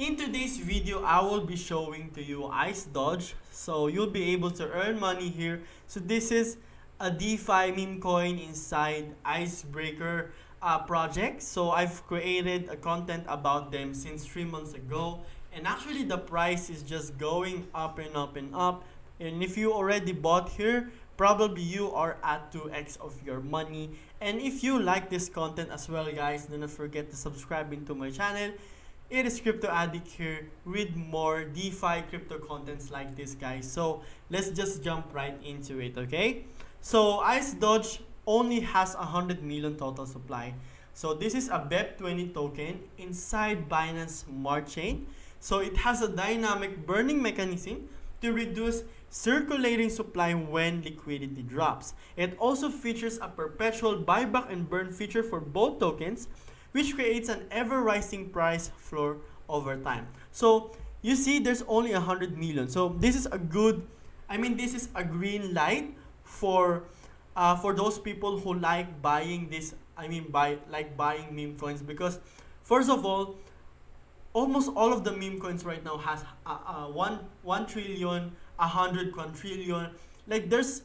In today's video, I will be showing to you Icedoge. So you'll be able to earn money here. So this is a DeFi meme coin inside Icebreaker project. So I've created a content about them since 3 months ago. And actually the price is just going up and up and up. And if you already bought here, probably you are at 2x of your money. And if you like this content as well, guys, do not forget to subscribe into my channel. It is Crypto Addict here with more DeFi crypto contents like this, guys. So let's just jump right into it, okay? So Icedoge only has 100 million total supply. So this is a BEP20 token inside Binance Smart Chain. So it has a dynamic burning mechanism to reduce circulating supply when liquidity drops. It also features a perpetual buyback and burn feature for both tokens, which creates an ever-rising price floor over time. So you see there's only 100 million. So this is a good, this is a green light for those people who like buying this, buying meme coins, because first of all, almost all of the meme coins right now has 1 trillion, 100 quadrillion. There's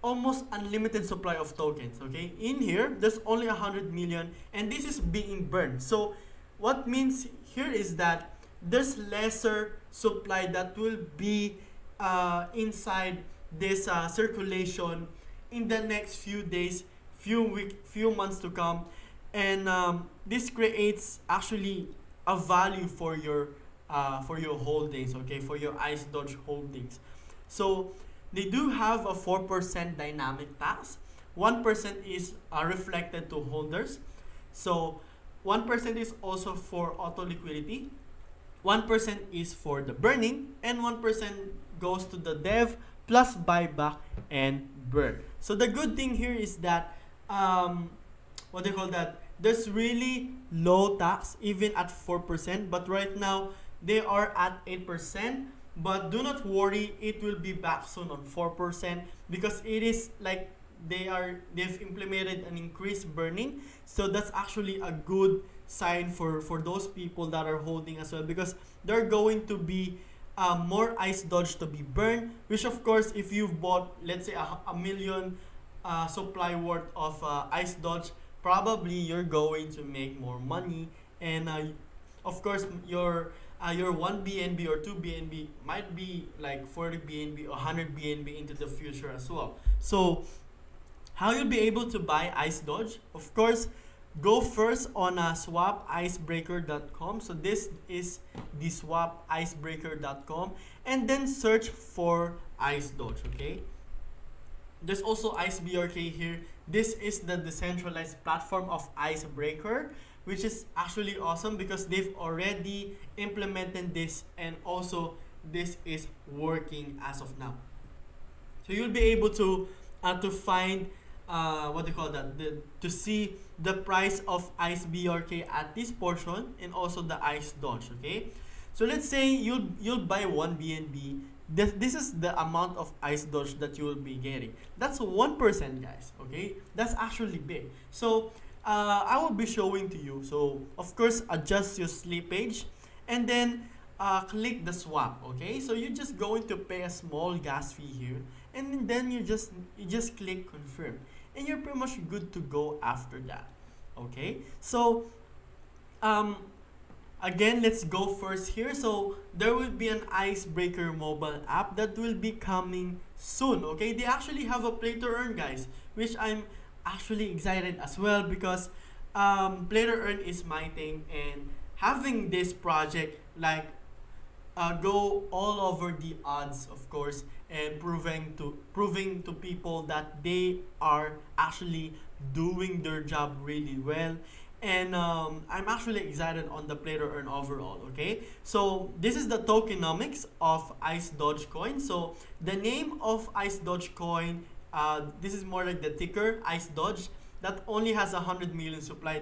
almost unlimited supply of tokens, okay? In here, there's only 100 million, and this is being burned. So what means here is that there's lesser supply that will be inside this circulation in the next few days, few months to come. And this creates actually a value for your holdings, okay, for your Icedoge holdings. So they do have a 4% dynamic tax. 1% is reflected to holders. So 1% is also for auto liquidity. 1% is for the burning, and 1% goes to the dev plus buyback and burn. So the good thing here is that there's really low tax even at 4%, but right now they are at 8%. But do not worry, it will be back soon on 4%, because it is like they've implemented an increased burning. So that's actually a good sign for those people that are holding as well, because they're going to be more Icedoge to be burned, which of course, if you've bought, let's say, a million supply worth of Icedoge, probably you're going to make more money. And of course, your 1 BNB or 2 BNB might be like 40 BNB or 100 BNB into the future as well. So how you'll be able to buy Icedoge? Of course, go first on swapicebreaker.com. So this is the swapicebreaker.com, and then search for Icedoge, okay? There's also ICEBRK here. This is the decentralized platform of Icebreaker, which is actually awesome because they've already implemented this, and also this is working as of now. So you'll be able to find to see the price of ICEBRK at this portion, and also the Icedoge, okay? So let's say you'll buy 1 BNB. This is the amount of Icedoge that you will be getting. That's 1%, guys, okay? That's actually big. So I will be showing to you. So of course, adjust your slippage, and then click the swap, okay? So you're just going to pay a small gas fee here, and then you just click confirm, and you're pretty much good to go after that, okay? So again, let's go first here. So there will be an Icebreaker mobile app that will be coming soon, okay? They actually have a play to earn, guys, which I'm actually excited as well, because play to earn is my thing, and having this project go all over the odds, of course, and proving to people that they are actually doing their job really well. And I'm actually excited on the play to earn overall, okay? So this is the tokenomics of Icedoge coin. So the name of Icedoge coin, this is more like the ticker, Icedoge, that only has 100 million supply,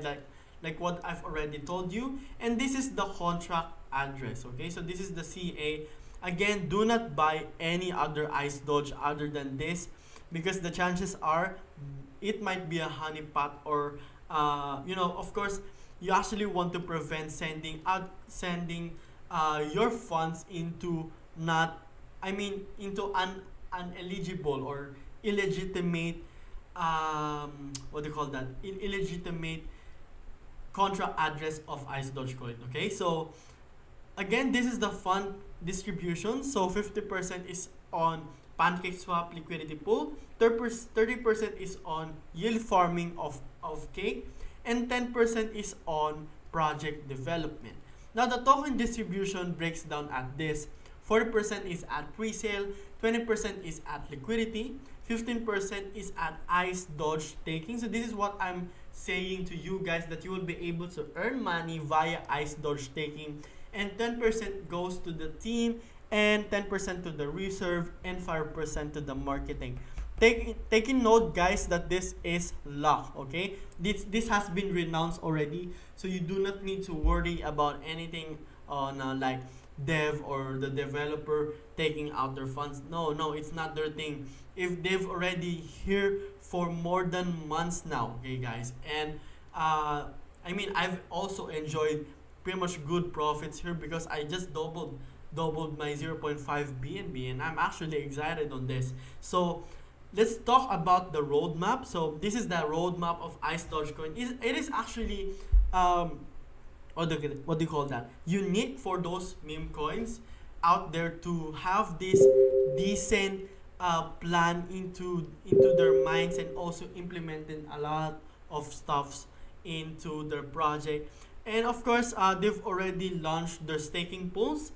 like what I've already told you. And this is the contract address, okay? So this is the CA. Again, do not buy any other Icedoge other than this, because the chances are it might be a honeypot, or of course, you actually want to prevent sending your funds into not, I mean, into uneligible or illegitimate, what do you call that? Illegitimate contract address of IceDoge coin. Okay, so again, this is the fund distribution. So 50% is on PancakeSwap liquidity pool, 30% is on yield farming of cake, and 10% is on project development. Now the token distribution breaks down at this: 40% is at pre-sale, 20% is at liquidity, 15% is at IceDoge staking. So this is what I'm saying to you guys, that you will be able to earn money via IceDoge staking, and 10% goes to the team, and 10% to the reserve, and 5% to the marketing. Taking note, guys, that this is luck. Okay, this has been renounced already, so you do not need to worry about anything on like dev or the developer taking out their funds. No, it's not their thing. If they've already here for more than months now, okay, guys, and I mean, I've also enjoyed pretty much good profits here because I just doubled my 0.5 BNB, and I'm actually excited on this. So let's talk about the roadmap. So this is the roadmap of IceDoge coin. It is actually what do you call that? Unique for those meme coins out there to have this decent plan into their minds, and also implementing a lot of stuffs into their project. And of course, they've already launched their staking pools.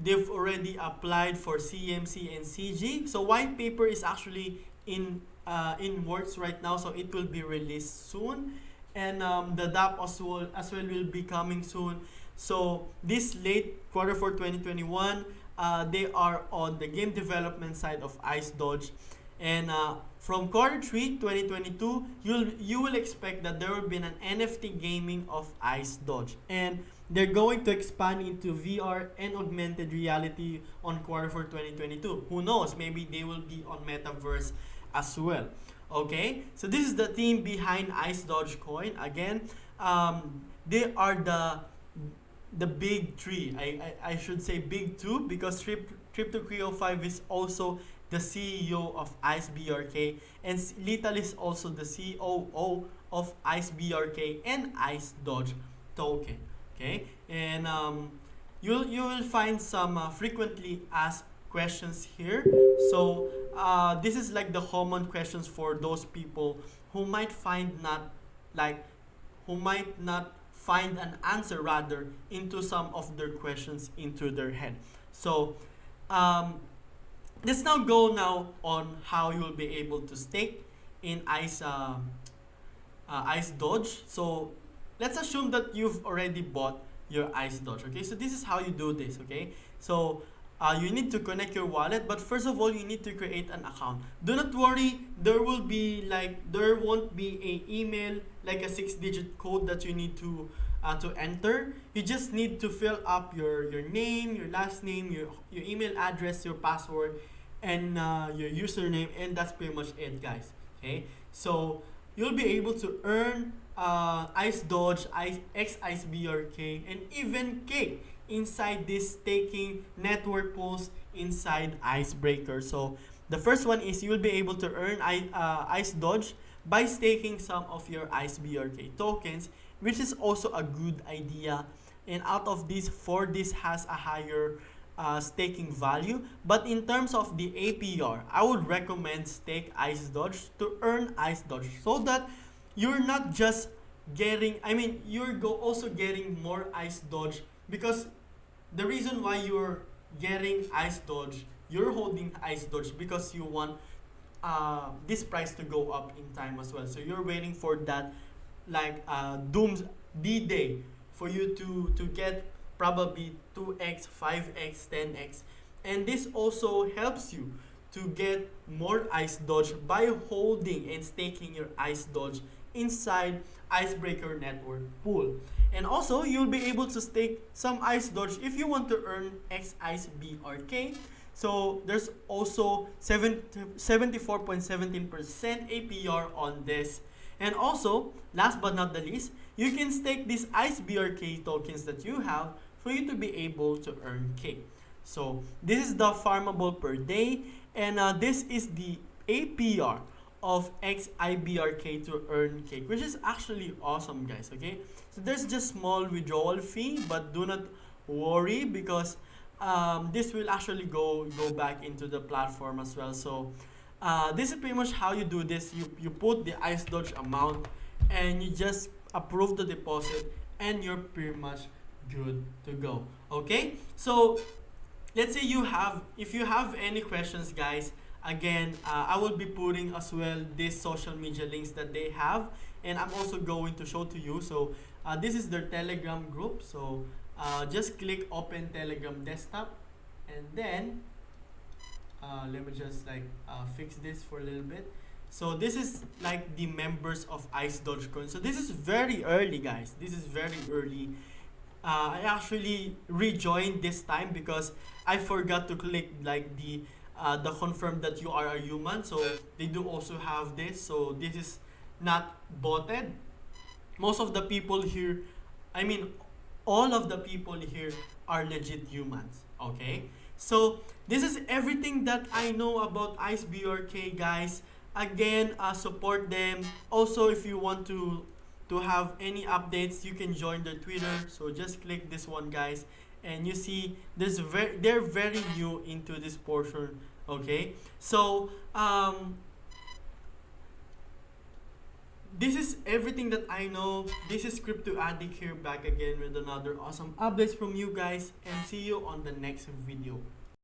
They've already applied for CMC and CG. So Whitepaper is actually in works right now, so it will be released soon. And the DApp as well will be coming soon. So this late Q4 2021, they are on the game development side of IceDoge. And from Q3 2022, you will expect that there will be an NFT gaming of IceDoge, and they're going to expand into VR and augmented reality on Q4 2022. Who knows? Maybe they will be on Metaverse as well. Okay, so this is the team behind IceDoge coin. Again, they are the big three. I should say big two, because Crypto305 is also the CEO of ICEBRK, and Lital is also the COO of ICEBRK and IceDoge token. Okay, and you will find some frequently asked questions here. So this is like the common questions for those people who might not find an answer rather into some of their questions into their head. So let's now go on how you will be able to stake in IceDoge. So let's assume that you've already bought your IceDoge. Okay, so this is how you do this. Okay, so you need to connect your wallet, but first of all, you need to create an account. Do not worry, there won't be an email, like a 6-digit code that you need to enter. You just need to fill up your name, your last name, your email address, your password, and your username, and that's pretty much it, guys. Okay, so you'll be able to earn IceDoge, ICEBRK, and even Cake inside this staking network pools inside Icebreaker. So the first one is you will be able to earn IceDoge by staking some of your ICEBRK tokens, which is also a good idea. And out of these, this has a higher staking value. But in terms of the APR, I would recommend stake IceDoge to earn IceDoge, so that you're not just getting, you're also getting more IceDoge, because the reason why you're getting IceDoge, you're holding IceDoge because you want this price to go up in time as well. So you're waiting for that, like doomsday day, for you to get probably 2x, 5x, 10x. And this also helps you to get more IceDoge by holding and staking your IceDoge inside Icebreaker network pool. And also, you'll be able to stake some IceDoge if you want to earn ICEBRK. So there's also 74.17% APR on this. And also, last but not the least, you can stake these ICEBRK tokens that you have for you to be able to earn cake. So this is the farmable per day, and this is the APR of ICEBRK to earn cake, which is actually awesome, guys. Okay, so there's just small withdrawal fee, but do not worry because this will actually go back into the platform as well. So this is pretty much how you do this. You put the Icedoge amount and you just approve the deposit, and you're pretty much good to go. Okay, so let's say if you have any questions, guys, again, I will be putting as well these social media links that they have, and I'm also going to show to you. So this is their Telegram group. So just click open Telegram desktop, and then let me just like fix this for a little bit. So this is like the members of Icedoge Coin. So this is very early, guys. This is very early. I actually rejoined this time because I forgot to click like the confirm that you are a human. So they do also have this. So this is not botted. Most of the people here, I mean, all of the people here are legit humans. Okay. So this is everything that I know about ICEBRK, guys. Again, support them. Also, if you want to have any updates, you can join their Twitter. So just click this one, guys, and you see they're very new into this portion. Okay, so this is everything that I know. This is Crypto Addict here, back again with another awesome updates from you guys, and see you on the next video.